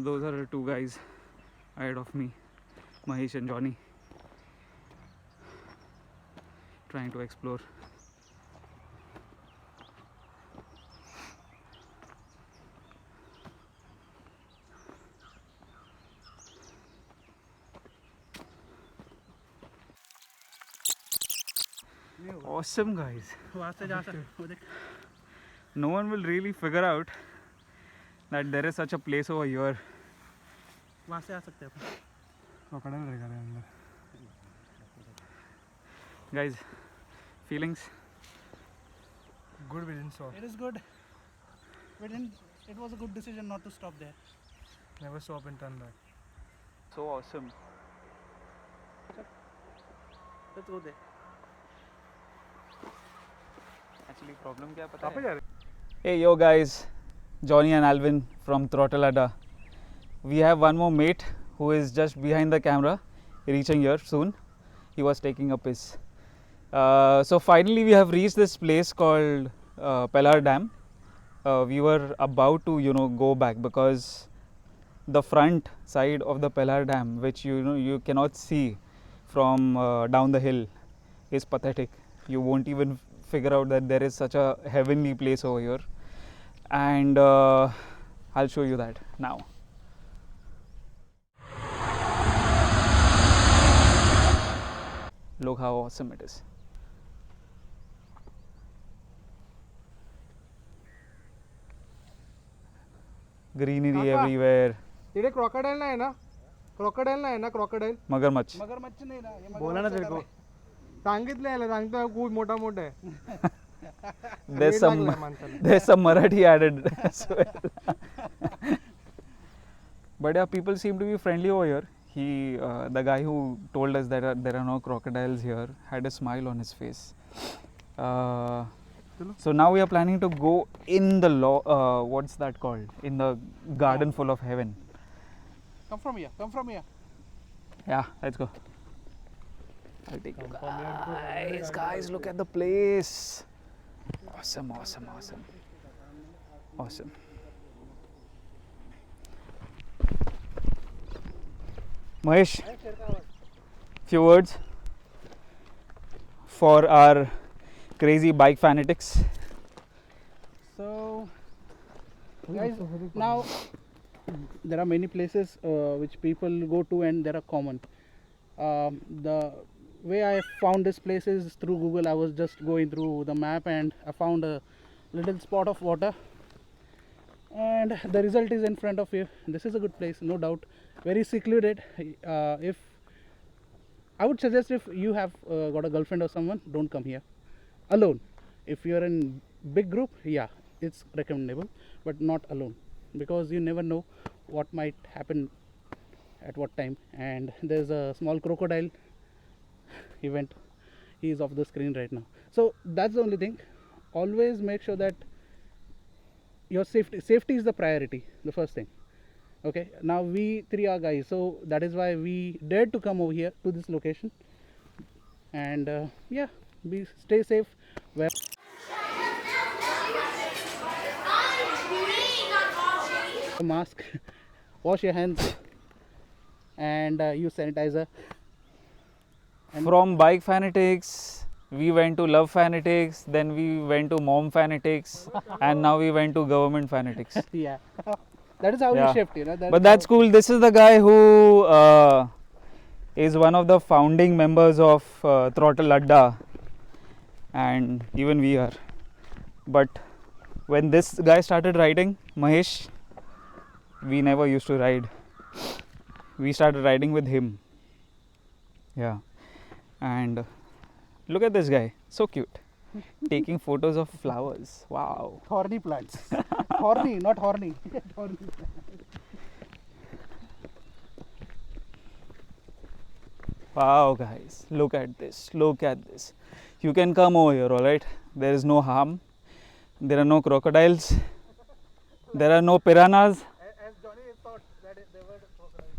those are the two guys ahead of me, Mahesh and Johnny, trying to explore. Awesome, guys. No one will really figure out that there is such a place over here. वहाँ से आ सकते हैं crocodile रहेगा रे अंदर. Guys, feelings? Good, we didn't stop. It is good. We didn't. It was a good decision not to stop there. Never stop and turn back. So awesome. Let's go there. Actually, problem क्या पता कहाँ पे जा रहे? Hey yo guys, Johnny and Alvin from Throttle Adda. We have one more mate who is just behind the camera, reaching here soon. He was taking a piss. So finally we have reached this place called Pelar Dam. We were about to go back because the front side of the Pelar Dam, which you cannot see from down the hill, is pathetic. You won't even figure out that there is such a heavenly place over here, and I'll show you that now. Look how awesome it is. Greenery everywhere. इधर crocodile ना है ना? Crocodile ना है ना crocodile? मगरमच्छ. मगरमच्छ नहीं ना ये बोला ना तेरे को. सांगितलं याला सांगतो खूप मोठा मोठा आहे. There's some Marathi added as well. But yeah, people seem to be friendly over here. The guy who told us that there are no crocodiles here, had a smile on his face. So now we are planning to go in the what's that called? In the garden full of heaven. Come from here. Come from here. Yeah, let's go. I'll take you guys. Guys, look at the place. Awesome, awesome, awesome. Awesome. Mahesh, few words for our crazy bike fanatics. So, guys, now there are many places which people go to and they are common. The way I found this place is through Google. I was just going through the map and I found a little spot of water, and the result is in front of you. This is a good place, no doubt. Very secluded. If I would suggest, if you have got a girlfriend or someone, don't come here alone. If you are in big group, yeah, it's recommendable, but not alone, because you never know what might happen at what time. And there's a small crocodile event. He is off the screen right now. So that's the only thing. Always make sure that your safety is the priority, the first thing. Okay, now we three are guys, so that is why we dared to come over here to this location. And yeah, stay safe. Wear a mask, wash your hands, and use sanitizer. From bike fanatics, we went to love fanatics, then we went to mom fanatics, and now we went to government fanatics. Yeah. That is how Yeah. we shift, But that's cool. This is the guy who is one of the founding members of Throttle Adda, and even we are. But when this guy started riding, Mahesh, we never used to ride. We started riding with him. Yeah. And look at this guy, so cute. Taking photos of flowers. Wow. Thorny plants. Thorny, not horny. Thorny. Wow, guys, look at this. Look at this. You can come over here, alright? There is no harm. There are no crocodiles. There are no piranhas. As Johnny thought that they were crocodiles.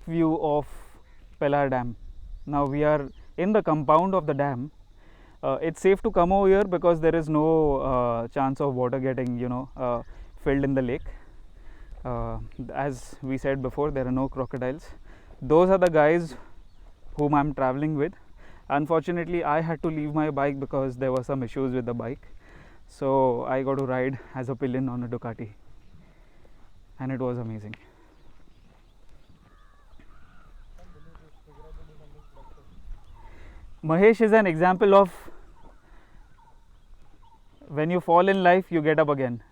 View of Pelar Dam. Now we are in the compound of the dam, It's safe to come over here because there is no chance of water getting, filled in the lake. As we said before, there are no crocodiles. Those are the guys whom I'm traveling with. Unfortunately, I had to leave my bike because there were some issues with the bike. So I got to ride as a pillion on a Ducati, and it was amazing. Mahesh is an example of when you fall in life, you get up again,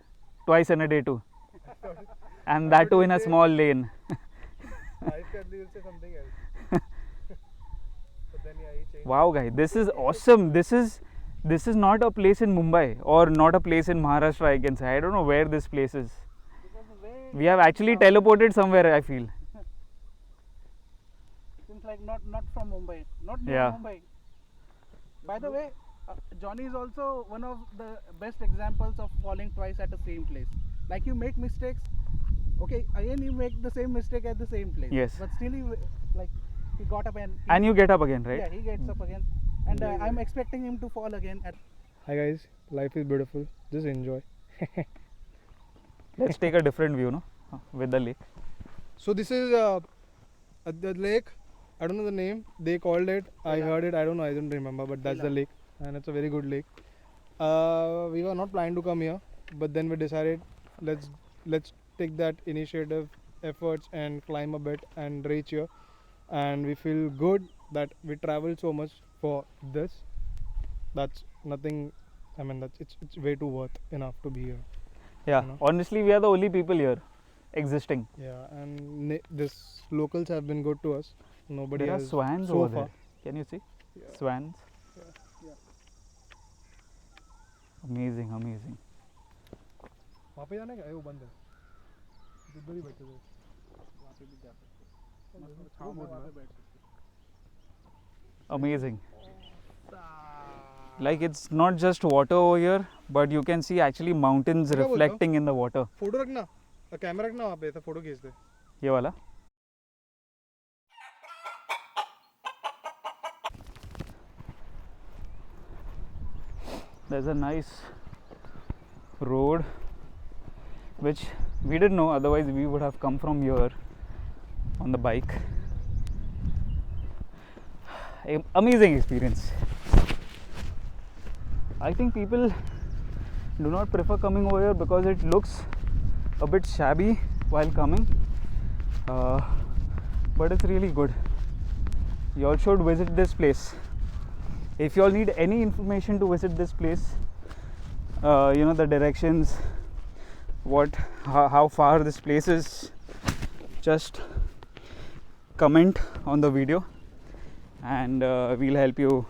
twice in a day too, and that too in a small lane. I said you'll say something else. But then yeah, he changed. Wow, guy, this is awesome. This is not a place in Mumbai or not a place in Maharashtra. I can say I don't know where this place is. Because the way We have actually teleported somewhere, I feel. seems like not from Mumbai, not near Yeah. Mumbai. By the way, Johnny is also one of the best examples of falling twice at the same place. Like you make mistakes, okay, again you make the same mistake at the same place. Yes. But still, he got up and And you get up again, right? yeah, he gets up again, and I'm expecting him to fall again. Hi guys, life is beautiful. Just enjoy. Let's take a different view, no? With the lake. So this is the lake. I don't know the name. They called it. I heard it. I don't know. I don't remember. But that's the lake, and it's a very good lake. We were not planning to come here, but then we decided let's take that initiative, efforts, and climb a bit and reach here. And we feel good that we traveled so much for this. That's nothing. I mean, it's way too worth enough to be here. Yeah. You know? Honestly, we are the only people here existing. Yeah, and this locals have been good to us. Nobody There are has swans so over far. there. Can you see? Yeah. Swans. Yeah. Amazing, amazing. वहाँ पे जाने का है वो बंद है उधर ही बैठे थे वहाँ पे भी जा सकते हैं। वो छाँव में बोल वहाँ रहा पे बैठ सकते Amazing. हैं। Like it's not just water over here, but you can see actually mountains क्या बोलते हो? reflecting in the water. Photo रखना कैमरा रखना वहाँ पे ऐसा फोटो खींच दे ये वाला. There's a nice road which we didn't know, otherwise we would have come from here on the bike. Amazing experience. I think people do not prefer coming over here because it looks a bit shabby while coming, but it's really good. You all should visit this place. If you all need any information to visit this place, the directions, how far this place is, just comment on the video and we'll help you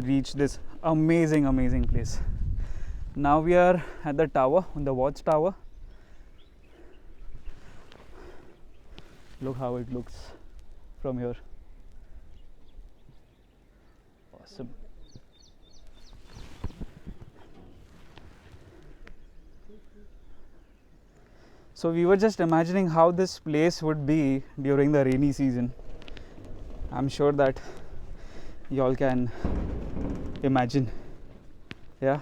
reach this amazing place. Now we are at the tower, on the watchtower. Look how it looks from here. Awesome. So we were just imagining how this place would be during the rainy season. I'm sure that y'all can imagine. Yeah.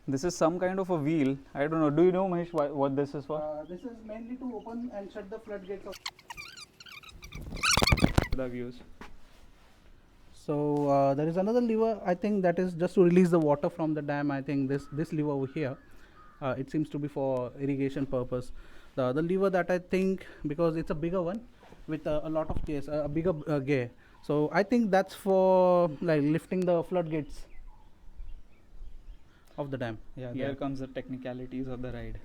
This is some kind of a wheel. I don't know. Do you know, Mahesh, what this is for? This is mainly to open and shut the floodgates of. The views. So there is another lever. I think that is just to release the water from the dam. I think this lever over here, it seems to be for irrigation purpose. The other lever that I think, because it's a bigger one with a lot of gears, a bigger gear. So I think that's for like lifting the floodgates of the dam. Yeah, Yeah. there comes the technicalities of the ride.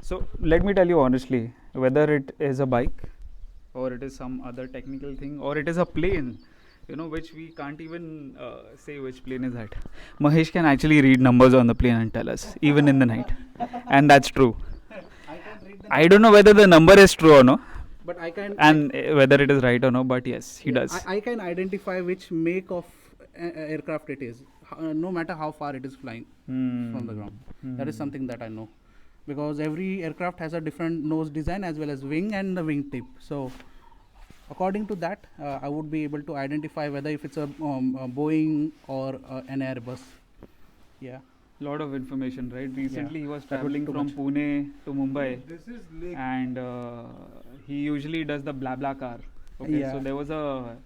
So let me tell you honestly, whether it is a bike or it is some other technical thing or it is a plane, which we can't even say which plane is that. Mahesh can actually read numbers on the plane and tell us, even in the night. And that's true. I can't read the I don't know whether the number is true or no, but I can and whether it is right or no, but yes, he does. I can identify which make of aircraft it is, no matter how far it is flying from the ground. That is something that I know, because every aircraft has a different nose design as well as wing and the wing tip. So According to that, I would be able to identify whether if it's a Boeing or an Airbus. Yeah. Lot of information, right? Recently he was that would be traveling too from much. Pune to Mumbai, This is lake. and he usually does the BlaBla car. Okay, Yeah. so there was a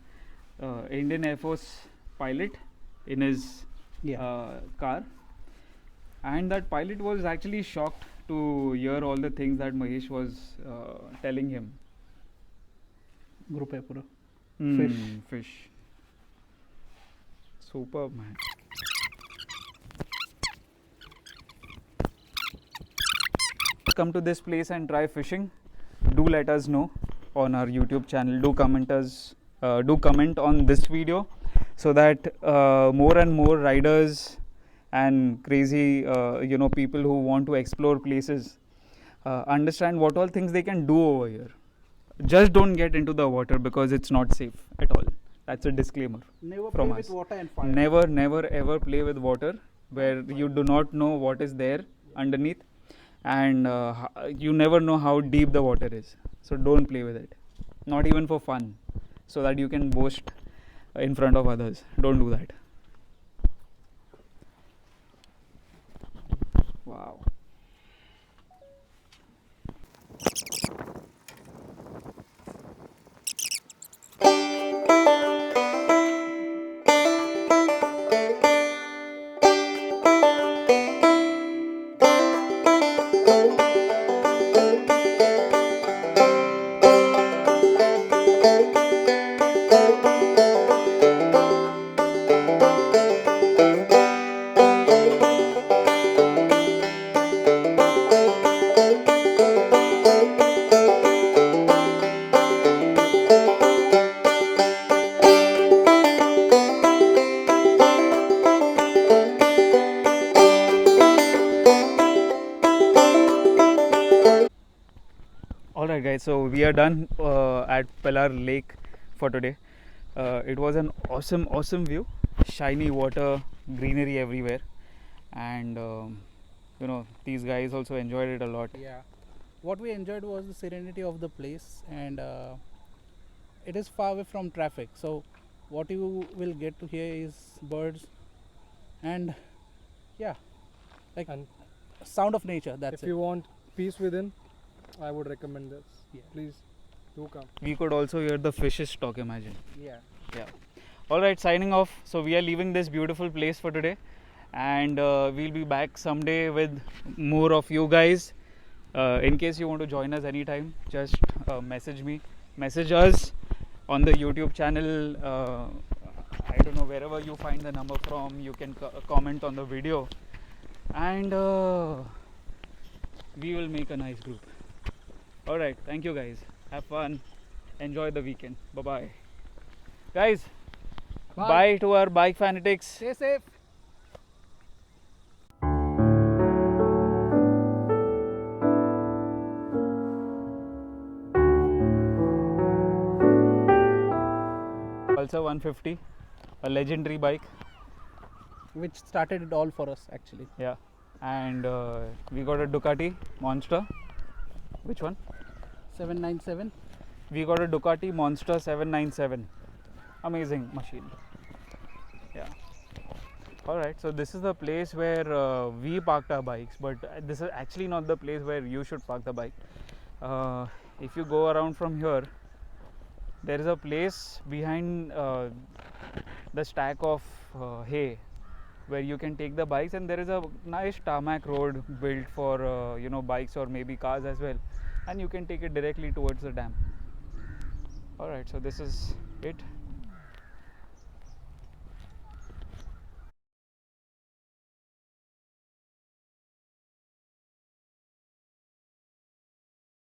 Indian Air Force pilot in his Yeah. car, and that pilot was actually shocked to hear all the things that Mahesh was telling him. Group Epura. Fish. Superb, man. Come to this place and try fishing, do let us know on our YouTube channel. Do comment on this video, so that more and more riders and crazy people who want to explore places understand what all things they can do over here. Just don't get into the water because it's not safe at all. That's a disclaimer Never from play us. with water and fire. Never ever play with water where you do not know what is there underneath, and you never know how deep the water is. So don't play with it, not even for fun, so that you can boast in front of others. Don't do that. Wow. Alright guys, so we are done at Pelar Lake for today. It was an awesome view, shiny water, greenery everywhere, and these guys also enjoyed it a lot. Yeah. What we enjoyed was the serenity of the place, and it is far away from traffic. So what you will get to hear is birds, and yeah, like And sound of nature. That's if it. you want peace within, I would recommend this. Yeah. Please do come. We could also hear the fishes talk, imagine. Yeah. Yeah. Alright, signing off. So we are leaving this beautiful place for today, and we'll be back someday with more of you guys. In case you want to join us anytime, just message us on the YouTube channel. I don't know, wherever you find the number from, you can comment on the video, and we will make a nice group. Alright, thank you guys. Have fun. Enjoy the weekend. Bye bye. Guys, bye to our bike fanatics. Stay safe. Pulsar 150, a legendary bike. Which started it all for us actually. Yeah, and we got a Ducati Monster. Which one? 797. We got a Ducati Monster 797. Amazing machine. Yeah. Alright, so this is the place where we parked our bikes, but this is actually not the place where you should park the bike. If you go around from here, there is a place behind the stack of hay where you can take the bikes, and there is a nice tarmac road built for bikes or maybe cars as well, and you can take it directly towards the dam. Alright, so this is it.